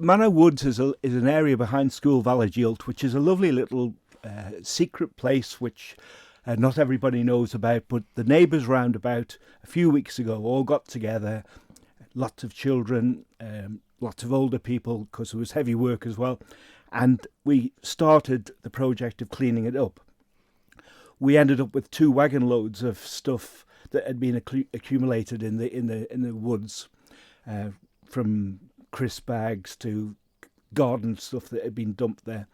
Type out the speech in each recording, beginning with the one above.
Manor Woods is an area behind School Valley Gilt, which is a lovely little secret place which not everybody knows about, but the neighbours round about a few weeks ago all got together, lots of children, lots of older people, because it was heavy work as well, and we started the project of cleaning it up. We ended up with 2 wagon loads of stuff that had been accumulated in the woods, from crisp bags to garden stuff that had been dumped there.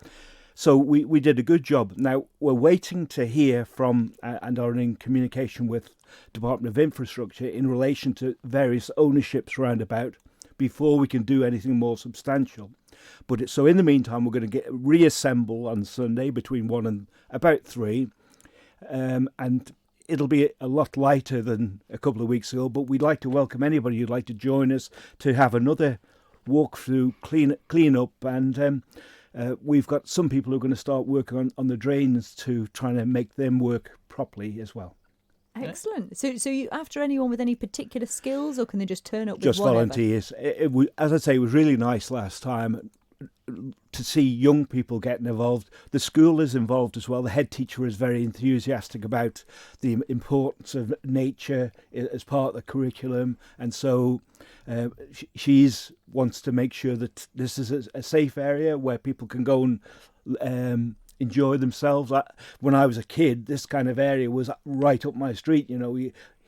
So we did a good job. Now we're waiting to hear from and are in communication with Department of Infrastructure in relation to various ownerships roundabout before we can do anything more substantial. But so in the meantime, we're going to reassemble on Sunday between 1 and about 3, and it'll be a lot lighter than a couple of weeks ago. But we'd like to welcome anybody who'd like to join us to have another walk through, clean up, and we've got some people who are going to start working on the drains to try to make them work properly as well. Excellent. So you after anyone with any particular skills, or can they just turn up with just whatever? Volunteers. As I say, it was really nice last time to see young people getting involved. The school is involved as well. The head teacher is very enthusiastic about the importance of nature as part of the curriculum, and so she's wants to make sure that this is a safe area where people can go and enjoy themselves. When I was a kid, this kind of area was right up my street. You know,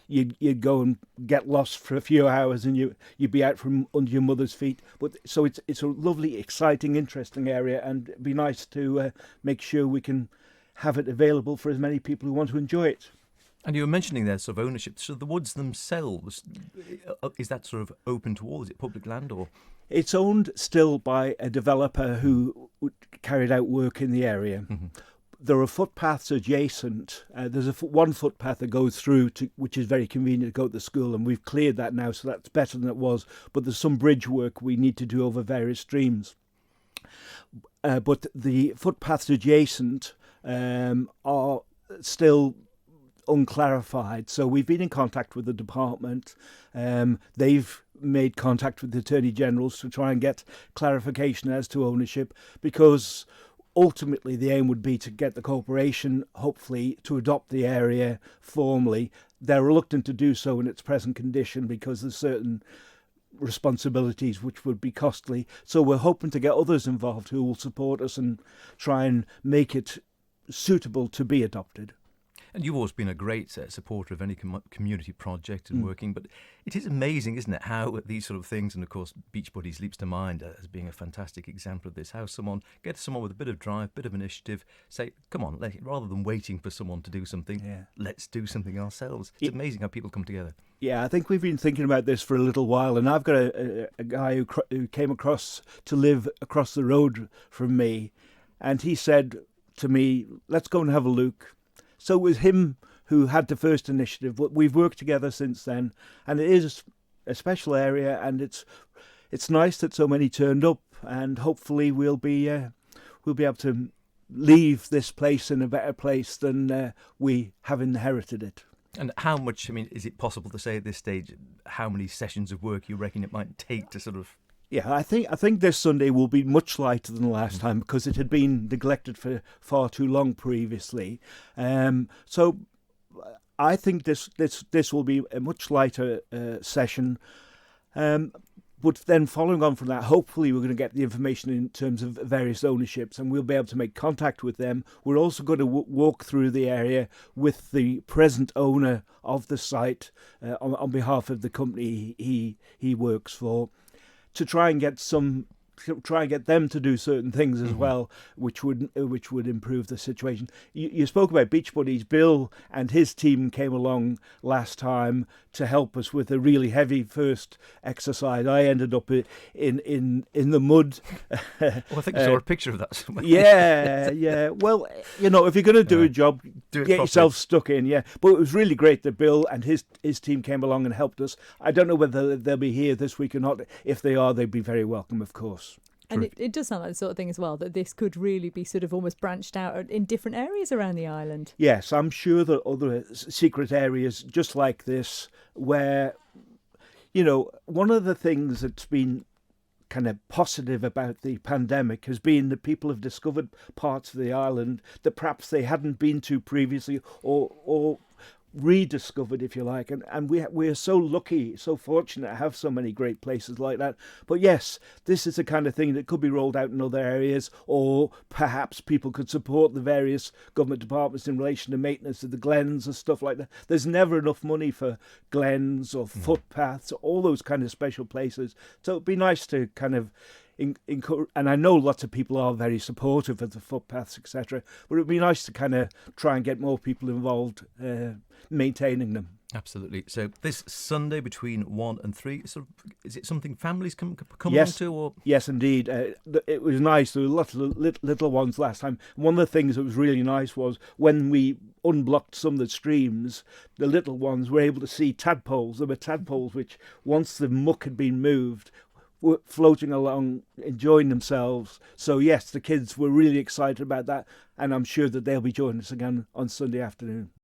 you'd go and get lost for a few hours, and you'd be out from under your mother's feet. But so it's a lovely, exciting, interesting area, and it'd be nice to make sure we can have it available for as many people who want to enjoy it. And you were mentioning there sort of ownership. So the woods themselves, is that sort of open to all? Is it public land or? It's owned still by a developer who carried out work in the area. Mm-hmm. There are footpaths adjacent. There's one footpath that goes through, which is very convenient to go to the school, and we've cleared that now, so that's better than it was. But there's some bridge work we need to do over various streams. But the footpaths adjacent are still unclarified. So we've been in contact with the department. They've made contact with the Attorney Generals to try and get clarification as to ownership, because ultimately the aim would be to get the corporation, hopefully, to adopt the area formally. They're reluctant to do so in its present condition because there's certain responsibilities which would be costly. So we're hoping to get others involved who will support us and try and make it suitable to be adopted. And you've always been a great supporter of any community project and working, but it is amazing, isn't it, how these sort of things, and of course Beach Buddies leaps to mind as being a fantastic example of this, how someone gets someone with a bit of drive, bit of initiative, say, come on, rather than waiting for someone to do something, let's do something ourselves. It's amazing how people come together. Yeah, I think we've been thinking about this for a little while, and I've got a guy who came across to live across the road from me, and he said to me, let's go and have a look. So it was him who had the first initiative, but we've worked together since then, and it is a special area, and it's nice that so many turned up, and hopefully we'll be able to leave this place in a better place than we have inherited it. And how much, is it possible to say at this stage how many sessions of work you reckon it might take to sort of? Yeah, I think this Sunday will be much lighter than last time because it had been neglected for far too long previously. So I think this will be a much lighter session. But then following on from that, hopefully we're going to get the information in terms of various ownerships, and we'll be able to make contact with them. We're also going to walk through the area with the present owner of the site on behalf of the company he works for, to try and get them to do certain things as well, which would improve the situation. You spoke about Beach Buddies. Bill and his team came along last time to help us with a really heavy first exercise. I ended up in the mud. I think I saw a picture of that somewhere. Yeah. Well, if you're going to do a job, get yourself stuck in. Yeah, but it was really great that Bill and his team came along and helped us. I don't know whether they'll be here this week or not. If they are, they'd be very welcome, of course. And it does sound like the sort of thing as well that this could really be sort of almost branched out in different areas around the island. Yes, I'm sure that other secret areas just like this where, one of the things that's been kind of positive about the pandemic has been that people have discovered parts of the island that perhaps they hadn't been to previously, or rediscovered, if you like, and we're so lucky, so fortunate to have so many great places like that. But yes, this is the kind of thing that could be rolled out in other areas, or perhaps people could support the various government departments in relation to maintenance of the glens and stuff like that. There's never enough money for glens or footpaths, all those kind of special places. So it'd be nice to kind of and I know lots of people are very supportive of the footpaths, etc. But it'd be nice to kind of try and get more people involved maintaining them. Absolutely. So this Sunday between 1 and 3, is it something families come Yes. along to? Or? Yes, indeed. It was nice. There were lots of little ones last time. One of the things that was really nice was when we unblocked some of the streams, the little ones were able to see tadpoles. There were tadpoles which, once the muck had been moved, were floating along, enjoying themselves. So yes, the kids were really excited about that, and I'm sure that they'll be joining us again on Sunday afternoon.